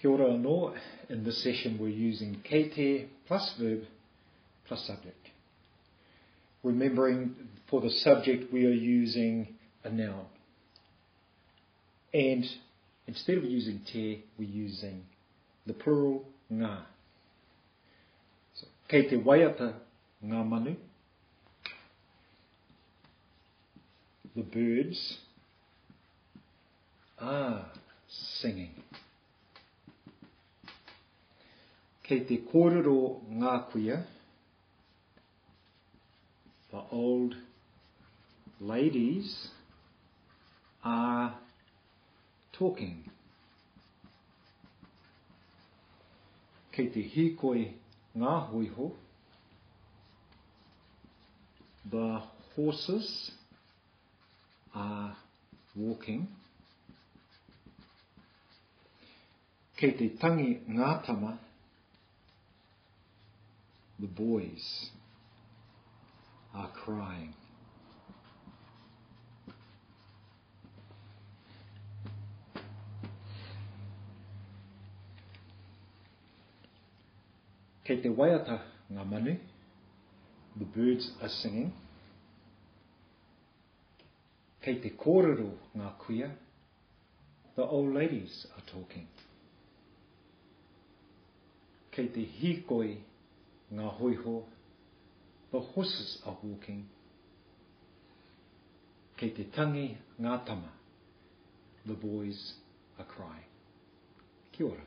Kia ora anō. In this session we're using kei te plus verb plus subject. Remembering for the subject we are using a noun. And instead of using te, we're using the plural ngā. So, kei te waiata ngā manu. The birds are singing. Kei te kōrero ngā kuia. The old ladies are talking. Kei te hīkoi ngā hoiho. The horses are walking. Kei te tangi ngā tama. The boys are crying. Kei te waiata ngā manu. The birds are singing. Kei te kōrero ngā kuia. The old ladies are talking. Kei te hīkoi ngā hoiho. The horses are walking. Kei te tangi ngā tama. The boys are crying. Kia ora.